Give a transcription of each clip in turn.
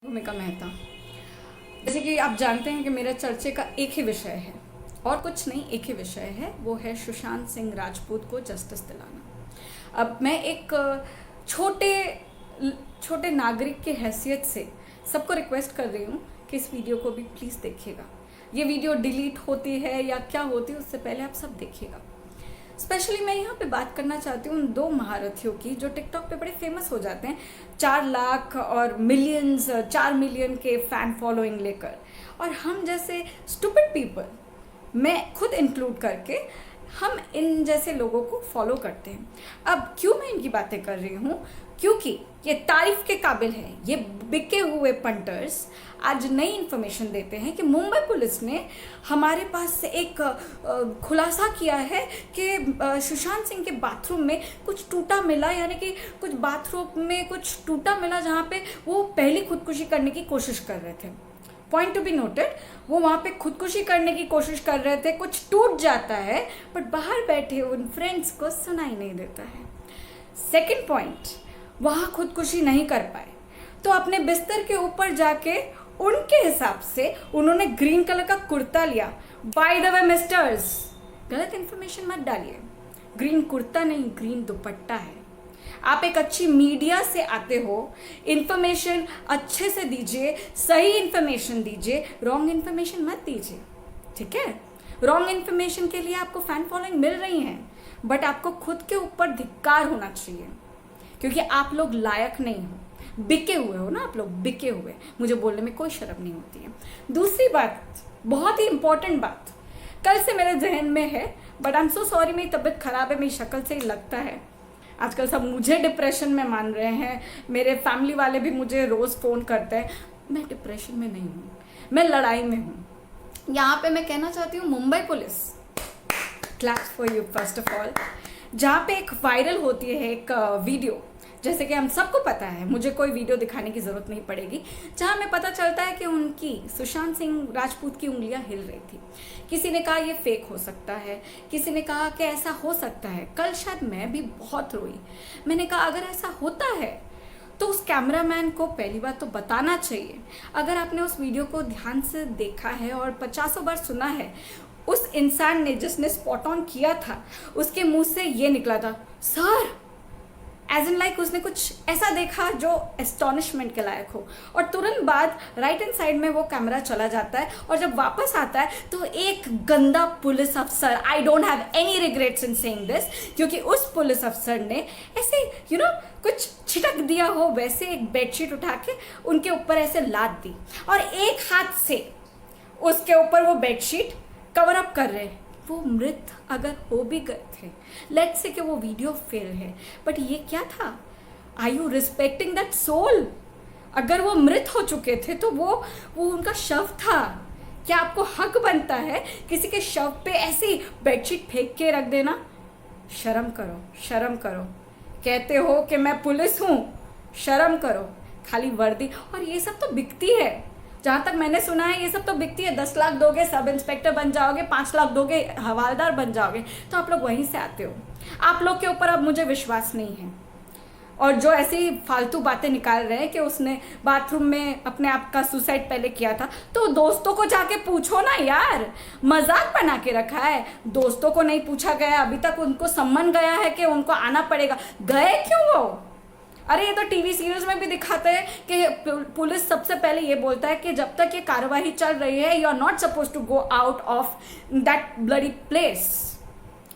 भूमिका मेहता। जैसे कि आप जानते हैं कि मेरा चर्चे का एक ही विषय है और कुछ नहीं, एक ही विषय है, वो है सुशांत सिंह राजपूत को जस्टिस दिलाना। अब मैं एक छोटे नागरिक की हैसियत से सबको रिक्वेस्ट कर रही हूँ कि इस वीडियो को भी प्लीज़ देखिएगा। ये वीडियो डिलीट होती है या क्या होती है उससे पहले आप सब देखिएगा। स्पेशली मैं यहाँ पे बात करना चाहती हूँ उन दो महारथियों की जो टिकटॉक पे बड़े फेमस हो जाते हैं, 4 लाख और मिलियंस, 4 मिलियन के फैन फॉलोइंग लेकर, और हम जैसे स्टूपिड पीपल, मैं खुद इंक्लूड करके, हम इन जैसे लोगों को फॉलो करते हैं। अब क्यों मैं इनकी बातें कर रही हूँ? क्योंकि ये तारीफ के काबिल है। ये बिके हुए पंटर्स आज नई इन्फॉर्मेशन देते हैं कि मुंबई पुलिस ने हमारे पास से एक खुलासा किया है कि सुशांत सिंह के बाथरूम में कुछ टूटा मिला, यानी कि कुछ बाथरूम में कुछ टूटा मिला जहाँ पे वो पहली खुदकुशी करने की कोशिश कर रहे थे। पॉइंट टू बी नोटेड, वो वहाँ पे खुदकुशी करने की कोशिश कर रहे थे, कुछ टूट जाता है बट बाहर बैठे उन फ्रेंड्स को सुनाई नहीं देता है। सेकेंड पॉइंट, वहाँ खुदकुशी नहीं कर पाए तो अपने बिस्तर के ऊपर जाके उनके हिसाब से उन्होंने ग्रीन कलर का कुर्ता लिया। बाय द वे मिस्टर्स, गलत इन्फॉर्मेशन मत डालिए, ग्रीन कुर्ता नहीं, ग्रीन दुपट्टा है। आप एक अच्छी मीडिया से आते हो, इन्फॉर्मेशन अच्छे से दीजिए, सही इन्फॉर्मेशन दीजिए, रॉन्ग इन्फॉर्मेशन मत दीजिए, ठीक है? रॉन्ग इन्फॉर्मेशन के लिए आपको फैन फॉलोइंग मिल रही है, बट आपको खुद के ऊपर धिक्कार होना चाहिए, क्योंकि आप लोग लायक नहीं हो, बिके हुए हो ना, आप लोग बिके हुए। मुझे बोलने में कोई शर्म नहीं होती है। दूसरी बात, बहुत ही इंपॉर्टेंट बात, कल से मेरे जहन में है, but I am so sorry, मेरी तबीयत खराब है, मेरी शक्ल से ही लगता है। आजकल सब मुझे डिप्रेशन में मान रहे हैं, मेरे फैमिली वाले भी मुझे रोज़ फ़ोन करते हैं। मैं डिप्रेशन में नहीं हूँ, मैं लड़ाई में हूँ। यहाँ पे मैं कहना चाहती हूँ, Mumbai police, claps for you first of all. जहाँ पे एक वायरल होती है एक वीडियो, जैसे कि हम सबको पता है, मुझे कोई वीडियो दिखाने की ज़रूरत नहीं पड़ेगी, जहाँ हमें पता चलता है कि उनकी, सुशांत सिंह राजपूत की उंगलियां हिल रही थी। किसी ने कहा ये फेक हो सकता है, किसी ने कहा कि ऐसा हो सकता है। कल शायद मैं भी बहुत रोई। मैंने कहा अगर ऐसा होता है तो उस कैमरामैन को पहली बात तो बताना चाहिए। अगर आपने उस वीडियो को ध्यान से देखा है और 50 बार सुना है, उस इंसान ने जिसने स्पॉट ऑन किया था, उसके मुंह से ये निकला था, सर, एज इन लाइक उसने कुछ ऐसा देखा जो एस्टॉनिशमेंट के लायक हो। और तुरंत बाद राइट हैंड साइड में वो कैमरा चला जाता है, और जब वापस आता है तो एक गंदा पुलिस अफसर, I don't have any regrets in saying this, क्योंकि उस पुलिस अफसर ने ऐसे कुछ छिटक दिया हो वैसे एक बेडशीट उठा के उनके ऊपर ऐसे लाद दी, और एक हाथ से उसके ऊपर वो बेडशीट कवर अप कर रहे। वो मृत अगर हो भी गए थे, लेट्स से कि वो वीडियो फेल है, बट ये क्या था? Are you respecting that soul? अगर वो मृत हो चुके थे तो वो उनका शव था। क्या आपको हक बनता है किसी के शव पे ऐसी बेडशीट फेंक के रख देना? शर्म करो, शर्म करो। कहते हो कि मैं पुलिस हूँ, शर्म करो। खाली वर्दी, और ये सब तो बिकती है। जहाँ तक मैंने सुना है ये सब तो बिकती है। 10 लाख दोगे सब इंस्पेक्टर बन जाओगे, 5 लाख दोगे हवालदार बन जाओगे, तो आप लोग वहीं से आते हो। आप लोग के ऊपर अब मुझे विश्वास नहीं है। और जो ऐसी फालतू बातें निकाल रहे हैं कि उसने बाथरूम में अपने आप का सुसाइड पहले किया था, तो दोस्तों को जाके पूछो ना यार, मजाक बना के रखा है। दोस्तों को नहीं पूछा गया अभी तक, उनको सम्मन गया है कि उनको आना पड़ेगा, गए क्यों वो? अरे ये तो टीवी सीरियल्स में भी दिखाते हैं कि पुलिस सबसे पहले ये बोलता है कि जब तक ये कार्रवाई चल रही है, you are not suppose to go out of that bloody place.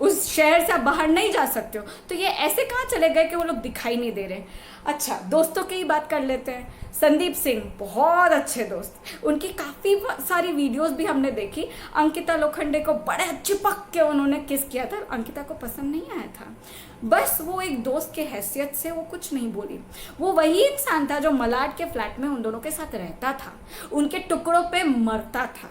उस शहर से आप बाहर नहीं जा सकते हो। तो ये ऐसे कहाँ चले गए कि वो लोग दिखाई नहीं दे रहे? अच्छा, दोस्तों की ही बात कर लेते हैं। संदीप सिंह बहुत अच्छे दोस्त, उनकी काफ़ी सारी वीडियोस भी हमने देखी। अंकिता लोखंडे को बड़े चिपक के उन्होंने किस किया था, अंकिता को पसंद नहीं आया था। बस वो एक दोस्त के हैसियत से वो कुछ नहीं बोली। वो वही इंसान था जो मलाड के फ्लैट में उन दोनों के साथ रहता था, उनके टुकड़ों पे मरता था।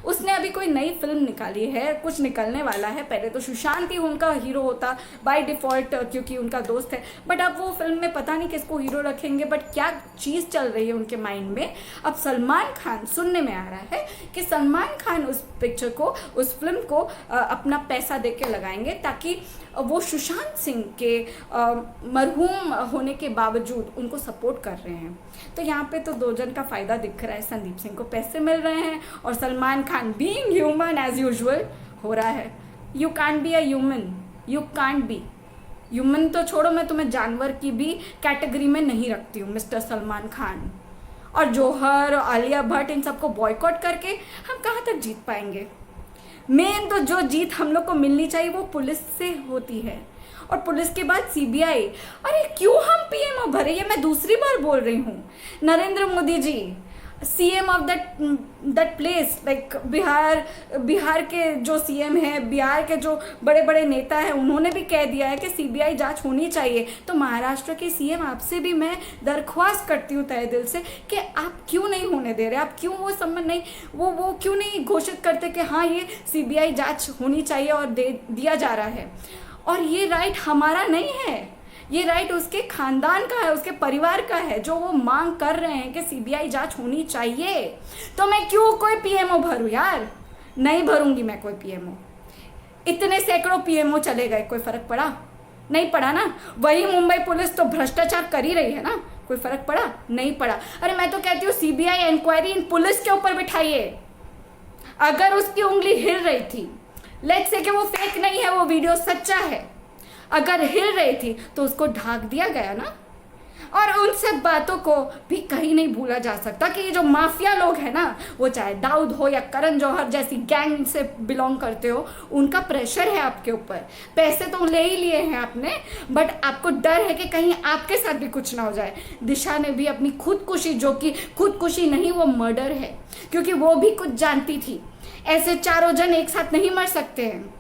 उसने अभी कोई नई फिल्म निकाली है, कुछ निकलने वाला है। पहले तो सुशांत ही उनका हीरो होता बाय डिफ़ॉल्ट, क्योंकि उनका दोस्त है, बट अब वो फिल्म में पता नहीं किसको हीरो रखेंगे। बट क्या चीज़ चल रही है उनके माइंड में, अब सलमान खान, सुनने में आ रहा है कि सलमान खान उस पिक्चर को, उस फिल्म को अपना पैसा दे के लगाएंगे, ताकि वो सुशांत सिंह के मरहूम होने के बावजूद उनको सपोर्ट कर रहे हैं। तो यहाँ पे तो दो जन का फ़ायदा दिख रहा है, संदीप सिंह को पैसे मिल रहे हैं और Salman Khan being human as usual हो रहा है। You can't be a human, you can't be human तो छोड़ो, मैं तुम्हें जानवर की भी कैटेगरी में नहीं रखती हूँ मिस्टर सलमान खान। और जौहर, आलिया भट्ट, इन सबको बॉयकॉट करके हम कहाँ तक जीत पाएंगे? मेन तो जो जीत हम लोग को मिलनी चाहिए वो पुलिस से होती है, और पुलिस के बाद सीबीआई। अरे क्यों हम पीएमओ भरे? ये मैं दूसरी बार बोल रही हूँ। Narendra Modi ji CM of that place, like Bihar के जो सीएम है, बिहार के जो बड़े बड़े नेता हैं, उन्होंने भी कह दिया है कि सीबीआई जांच होनी चाहिए। तो महाराष्ट्र के सीएम आपसे भी मैं दरख्वास्त करती हूँ तहे दिल से कि आप क्यों नहीं होने दे रहे? आप क्यों वो सम्मान नहीं, वो क्यों नहीं घोषित करते कि हाँ ये सीबीआई जांच होनी चाहिए और दिया जा रहा है? और ये राइट हमारा नहीं है, ये राइट उसके खानदान का है, उसके परिवार का है, जो वो मांग कर रहे हैं कि सीबीआई जांच होनी चाहिए। तो मैं क्यों कोई पीएमओ भरूं यार? नहीं भरूंगी मैं कोई पीएमओ। इतने सैकड़ों पीएमओ चले गए, कोई फर्क पड़ा? नहीं पड़ा ना। वही मुंबई पुलिस तो भ्रष्टाचार कर ही रही है ना, कोई फर्क पड़ा? नहीं पड़ा। अरे मैं तो कहती हूँ सीबीआई इंक्वायरी इन पुलिस के ऊपर बिठाइए। अगर उसकी उंगली हिल रही थी, लेट्स से कि वो फेक नहीं है, वो वीडियो सच्चा है, अगर हिल रही थी तो उसको ढाक दिया गया ना। और उन सब बातों को भी कहीं नहीं भूला जा सकता कि ये जो माफिया लोग हैं ना, वो चाहे दाऊद हो या करण जौहर जैसी गैंग से बिलोंग करते हो, उनका प्रेशर है आपके ऊपर। पैसे तो ले ही लिए हैं आपने, बट आपको डर है कि कहीं आपके साथ भी कुछ ना हो जाए। दिशा ने भी अपनी खुदकुशी, जो कि खुदकुशी नहीं वो मर्डर है, क्योंकि वो भी कुछ जानती थी ऐसे चारों जन एक साथ नहीं मर सकते हैं।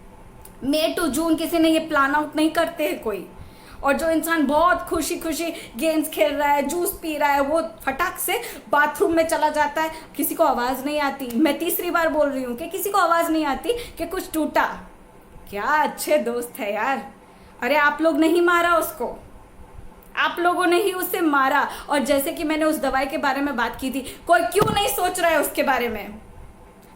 मई टू जून किसी ने ये प्लान आउट नहीं करते हैं कोई। और जो इंसान बहुत खुशी खुशी गेम्स खेल रहा है, जूस पी रहा है, वो फटाक से बाथरूम में चला जाता है, किसी को आवाज़ नहीं आती। मैं तीसरी बार बोल रही हूँ कि किसी को आवाज़ नहीं आती कि कुछ टूटा। क्या अच्छे दोस्त है यार। अरे आप लोग नहीं मारा उसको, आप लोगों ने ही उसे मारा। और जैसे कि मैंने उस दवाई के बारे में बात की थी, कोई क्यों नहीं सोच रहा है उसके बारे में?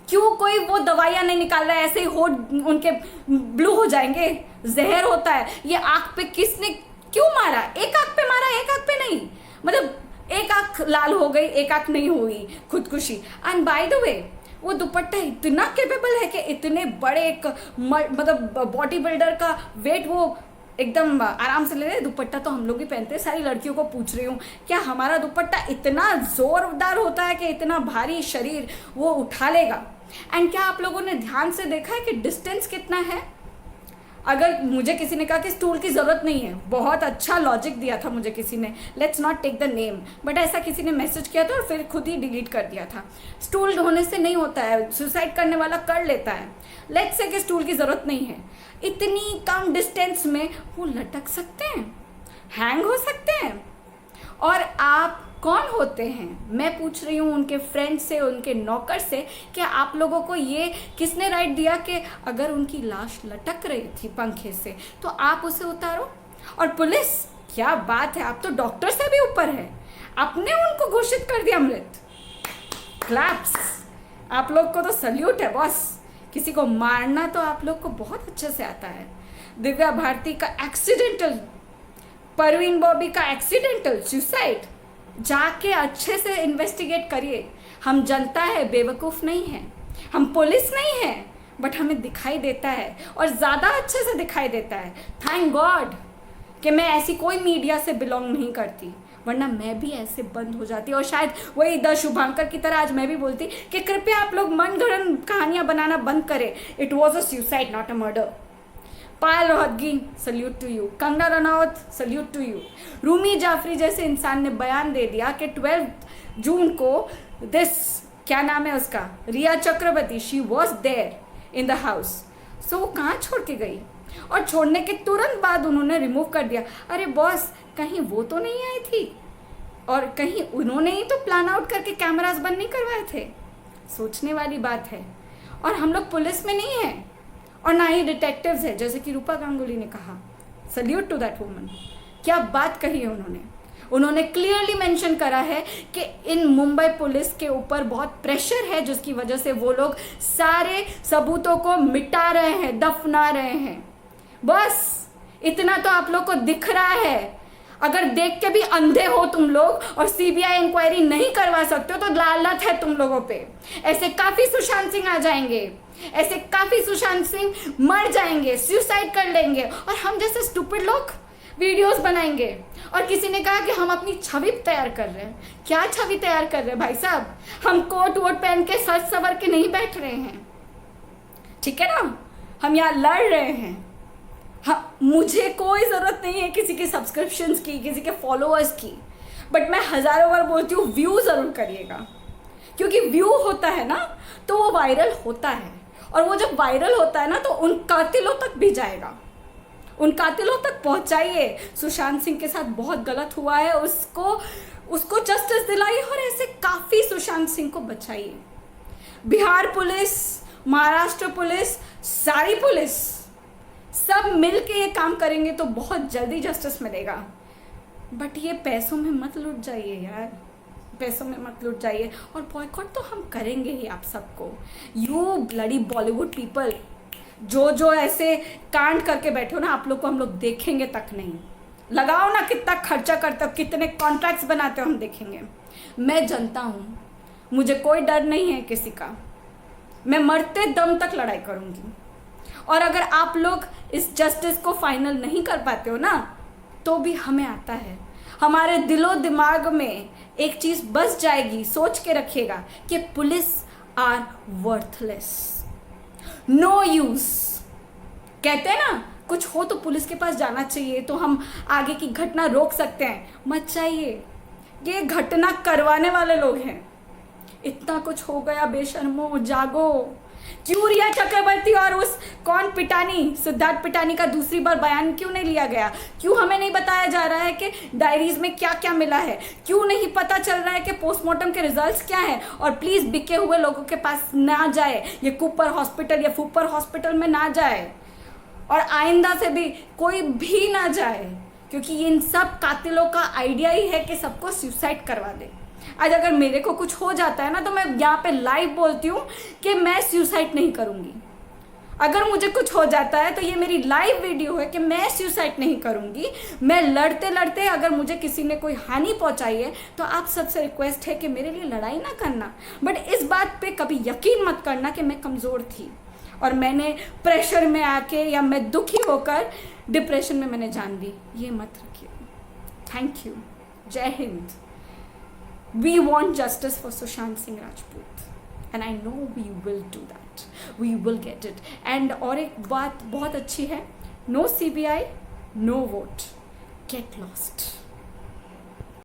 क्यों कोई वो दवाइयाँ नहीं निकाल रहा है? ऐसे ही होठ उनके ब्लू हो जाएंगे, जहर होता है। ये आँख पे किसने क्यों मारा? एक आँख पे मारा, एक आँख पे नहीं। मतलब एक आँख लाल हो गई, एक आँख नहीं हुई, खुदकुशी। एंड बाय द वे वो दुपट्टा इतना कैपेबल है कि इतने बड़े एक मतलब बॉडी बिल्डर का वेट वो एकदम आराम से ले रहे। दुपट्टा तो हम लोग भी पहनते हैं। सारी लड़कियों को पूछ रही हूँ, क्या हमारा दुपट्टा इतना जोरदार होता है कि इतना भारी शरीर वो उठा लेगा? एंड क्या आप लोगों ने ध्यान से देखा है कि डिस्टेंस कितना है? अगर मुझे किसी ने कहा कि स्टूल की ज़रूरत नहीं है, बहुत अच्छा लॉजिक दिया था मुझे किसी ने, let's not take the name, but ऐसा किसी ने मैसेज किया था और फिर खुद ही डिलीट कर दिया था। स्टूल होने से नहीं होता है, सुसाइड करने वाला कर लेता है। लेट्स से कि स्टूल की ज़रूरत नहीं है। इतनी कम डिस्टेंस में वो लटक सकते हैं, हैंग हो सकते हैं। और आप कौन होते हैं? मैं पूछ रही हूँ उनके फ्रेंड से, उनके नौकर से, कि आप लोगों को ये किसने राइट दिया कि अगर उनकी लाश लटक रही थी पंखे से तो आप उसे उतारो? और पुलिस, क्या बात है, आप तो डॉक्टर से भी ऊपर है, आपने उनको घोषित कर दिया मृत। क्लैप्स, आप लोग को तो सल्यूट है बॉस। किसी को मारना तो आप लोग को बहुत अच्छे से आता है। दिव्या भारती का एक्सीडेंटल, परवीन बॉबी का एक्सीडेंटल सुसाइड, जाके अच्छे से इन्वेस्टिगेट करिए। हम जनता है, बेवकूफ़ नहीं है, हम पुलिस नहीं है, बट हमें दिखाई देता है और ज़्यादा अच्छे से दिखाई देता है। थैंक गॉड कि मैं ऐसी कोई मीडिया से बिलोंग नहीं करती, वरना मैं भी ऐसे बंद हो जाती और शायद वही द शुभांकर की तरह आज मैं भी बोलती कि कृपया आप लोग मन गढ़ंत कहानियाँ बनाना बंद करें। It was a suicide, not a murder. Payal Rohatgi, salute to you. Kangana Ranaut, salute to you. Rumi Jaffrey जैसे इंसान ने बयान दे दिया कि 12 जून को क्या नाम है उसका, Rhea Chakraborty, she was there in the house. So वो कहाँ छोड़ के गई? और छोड़ने के तुरंत बाद उन्होंने रिमूव कर दिया। अरे बॉस, कहीं वो तो नहीं आई थी? और कहीं उन्होंने ही तो प्लान आउट करके कैमरास बंद नहीं करवाए थे? सोचने वाली बात है। और हम लोग पुलिस में नहीं हैं और ना ही डिटेक्टिव्स है, जैसे कि रूपा गांगुली ने कहा। Salute to that woman. क्या बात कही है उन्होंने क्लियरली मेंशन करा है कि इन मुंबई पुलिस के ऊपर बहुत प्रेशर है, जिसकी वजह से वो लोग सारे सबूतों को मिटा रहे हैं, दफना रहे हैं। बस इतना तो आप लोग को दिख रहा है। अगर देख के भी अंधे हो तुम लोग और सीबीआई इंक्वायरी नहीं करवा सकते हो तो लालच है तुम लोगों पे। ऐसे काफी सुशांत सिंह आ जाएंगे, ऐसे काफी सुशांत सिंह मर जाएंगे, सुसाइड कर लेंगे, और हम जैसे स्टूपिड लोग वीडियोस बनाएंगे। और किसी ने कहा कि हम अपनी छवि तैयार कर रहे हैं। क्या छवि तैयार कर रहे हैं भाई साहब? हम कोट वोट पहन के सज सवर के नहीं बैठ रहे हैं, ठीक है ना? हम यहाँ लड़ रहे हैं। हाँ, मुझे कोई ज़रूरत नहीं है किसी के सब्सक्रिप्शंस की, किसी के फॉलोअर्स की, बट मैं हज़ारों बार बोलती हूँ व्यू ज़रूर करिएगा, क्योंकि व्यू होता है ना तो वो वायरल होता है, और वो जब वायरल होता है ना तो उन कातिलों तक भी जाएगा। उन कातिलों तक पहुंचाइए। सुशांत सिंह के साथ बहुत गलत हुआ है, उसको जस्टिस दिलाइए और ऐसे काफ़ी सुशांत सिंह को बचाइए। बिहार पुलिस, महाराष्ट्र पुलिस, सारी पुलिस सब मिल के ये काम करेंगे तो बहुत जल्दी जस्टिस मिलेगा। बट ये पैसों में मत लुट जाइए यार, पैसों में मत लुट जाइए। और बॉयकॉट तो हम करेंगे ही आप सबको। यू ब्लडी बॉलीवुड पीपल, जो ऐसे कांड करके बैठे हो ना, आप लोग को हम लोग देखेंगे तक नहीं। लगाओ ना, कितना खर्चा करते हो, कितने कॉन्ट्रैक्ट्स बनाते हो, हम देखेंगे। मैं जनता हूँ, मुझे कोई डर नहीं है किसी का। मैं मरते दम तक लड़ाई करूँगी। और अगर आप लोग इस जस्टिस को फाइनल नहीं कर पाते हो ना, तो भी हमें आता है। हमारे दिलो दिमाग में एक चीज़ बस जाएगी, सोच के रखिएगा कि police are worthless, no use. कहते हैं ना, कुछ हो तो पुलिस के पास जाना चाहिए, तो हम आगे की घटना रोक सकते हैं। मत चाहिए, ये घटना करवाने वाले लोग हैं। इतना कुछ हो गया, बेशर्मो जागो। क्यों रिया चक्रवर्ती और उस कौन पिटानी, सिद्धार्थ पिटानी का दूसरी बार बयान क्यों नहीं लिया गया? क्यों हमें नहीं बताया जा रहा है कि डायरीज में क्या क्या मिला है? क्यों नहीं पता चल रहा है कि पोस्टमार्टम के रिजल्ट्स क्या हैं? और प्लीज बिके हुए लोगों के पास ना जाए, ये कुपर हॉस्पिटल या फूपर हॉस्पिटल में ना जाए, और आइंदा से भी कोई भी ना जाए, क्योंकि इन सब कातिलों का आइडिया ही है कि सबको सुसाइड करवा दे। आज अगर मेरे को कुछ हो जाता है ना, तो मैं यहाँ पे लाइव बोलती हूँ कि मैं सुसाइड नहीं करूँगी। अगर मुझे कुछ हो जाता है तो ये मेरी लाइव वीडियो है कि मैं सुसाइड नहीं करूँगी। मैं लड़ते लड़ते अगर मुझे किसी ने कोई हानि पहुँचाई है तो आप सबसे रिक्वेस्ट है कि मेरे लिए लड़ाई ना करना, बट इस बात पे कभी यकीन मत करना कि मैं कमज़ोर थी और मैंने प्रेशर में आके या मैं दुखी होकर डिप्रेशन में मैंने जान ली। ये मत रखिए। Thank you. जय Hind. We want justice for Sushant Singh Rajput, and I know we will do that. We will get it. And और एक बात बहुत अच्छी है, no CBI, no vote. Get lost.